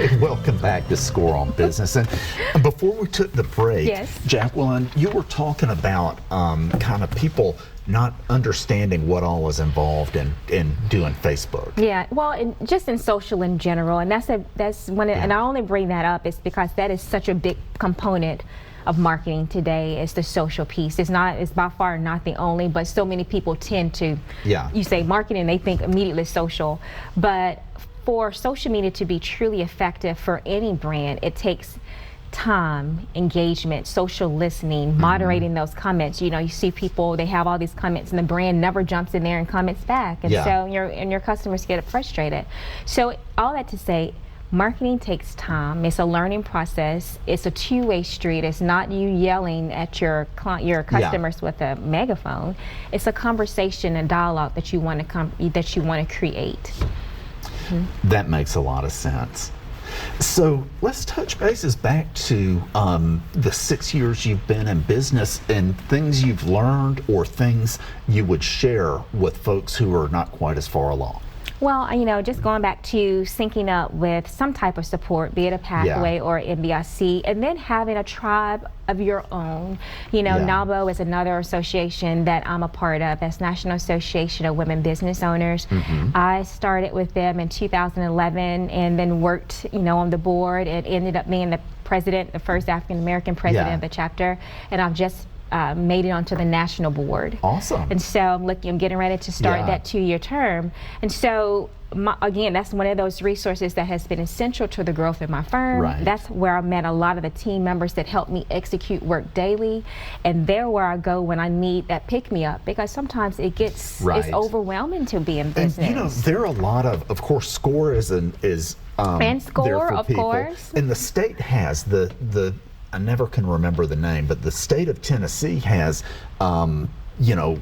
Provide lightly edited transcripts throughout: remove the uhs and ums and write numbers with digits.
Hey, welcome back to Score on Business. And before we took the break, yes, Jacqueline, you were talking about kind of people not understanding what all is involved in doing Facebook. Yeah, well, just in social in general, and that's one. And I only bring that up is because that is such a big component of marketing today. Is the social piece. It's by far not the only, but so many people tend to. Yeah. You say marketing, they think immediately social, but for social media to be truly effective for any brand, it takes time, engagement, social listening, moderating those comments. You know, you see people, they have all these comments and the brand never jumps in there and comments back. And so your customers get frustrated. So all that to say, marketing takes time. It's a learning process. It's a two-way street. It's not you yelling at your customers with a megaphone. It's a conversation, a dialogue that you want to create. That makes a lot of sense. So let's touch bases back to the 6 years you've been in business and things you've learned or things you would share with folks who are not quite as far along. Well, you know, just going back to syncing up with some type of support, be it a pathway or NBIC, and then having a tribe of your own. You know, NAWBO is another association that I'm a part of. That's National Association of Women Business Owners. I started with them in 2011 and then worked, you know, on the board and ended up being the president, the first African American president of the chapter. And I've just made it onto the national board. Awesome. And so I'm getting ready to start that 2-year term. And so again, that's one of those resources that has been essential to the growth of my firm. Right. That's where I met a lot of the team members that help me execute work daily. And they're where I go when I need that pick-me-up, because sometimes it gets it's overwhelming to be in business. And you know, there are a lot of course, SCORE is and SCORE, there for of people. course. And the state has I never can remember the name, but the state of Tennessee has, you know,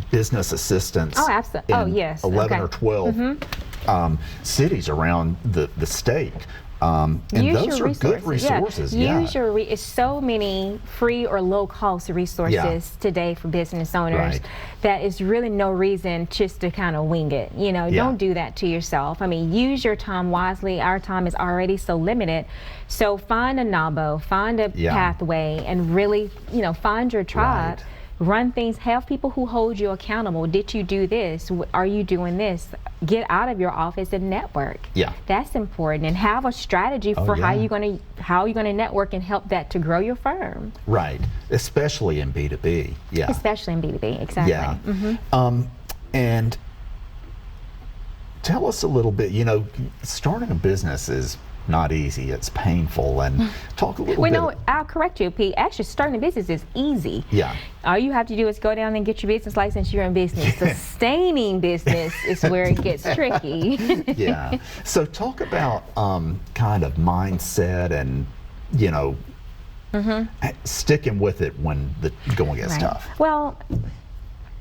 business assistants. Oh, absolutely. Oh, yes. 11 or 12 cities around the state. And those are good resources. Use your it's so many free or low cost resources today for business owners that is really no reason just to kind of wing it. You know, don't do that to yourself. I mean, use your time wisely. Our time is already so limited. So find a NAWBO, find a pathway, and really, you know, find your tribe. Run things, have people who hold you accountable. Did you do this? Are you doing this? Get out of your office and network. Yeah. That's important. And have a strategy for how you're gonna network and help that to grow your firm. Right. Especially in B2B. Yeah. Especially in B2B, exactly. Yeah. And tell us a little bit, you know, starting a business is not easy, it's painful, and talk a little bit. No, I'll correct you, Pete. Actually, starting a business is easy. Yeah. All you have to do is go down and get your business license, you're in business. Sustaining business is where it gets tricky. Yeah. So talk about kind of mindset and, you know, sticking with it when the going gets tough. Well,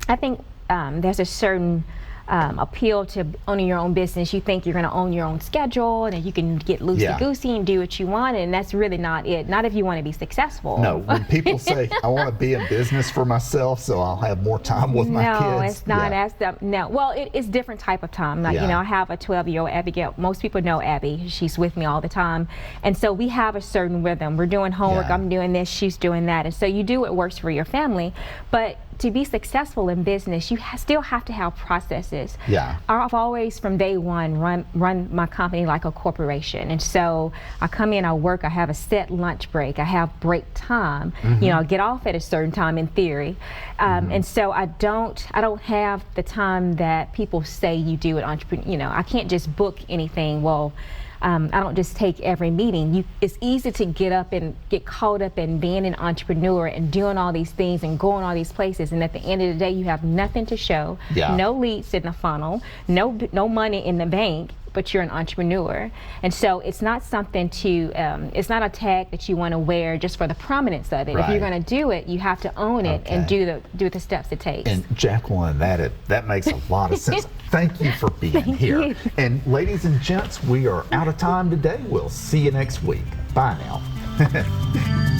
I think there's a certain appeal to owning your own business. You think you're going to own your own schedule and that you can get loosey-goosey and do what you want, and that's really not it. Not if you want to be successful. No, when people say, I want to be in business for myself so I'll have more time with my kids. No, it's not as that. No, well, it's different type of time. Like, you know, I have a 12-year-old Abigail. Most people know Abby. She's with me all the time. And so we have a certain rhythm. We're doing homework, I'm doing this, she's doing that. And so you do what works for your family. But to be successful in business, you still have to have processes. Yeah. I've always, from day one, run my company like a corporation. And so I come in, I work, I have a set lunch break, I have break time. You know, I get off at a certain time in theory. And so I don't have the time that people say you do at entrepreneur. You know, I can't just book anything. Well, I don't just take every meeting. It's easy to get up and get caught up in being an entrepreneur and doing all these things and going all these places, and at the end of the day you have nothing to show, no leads in the funnel, no money in the bank, but you're an entrepreneur. And so it's not something to, it's not a tag that you want to wear just for the prominence of it. If you're going to do it, you have to own it and do the steps it takes. And Jacqueline, that makes a lot of sense. Thank you for being here. And ladies and gents, we are out of time today. We'll see you next week. Bye now.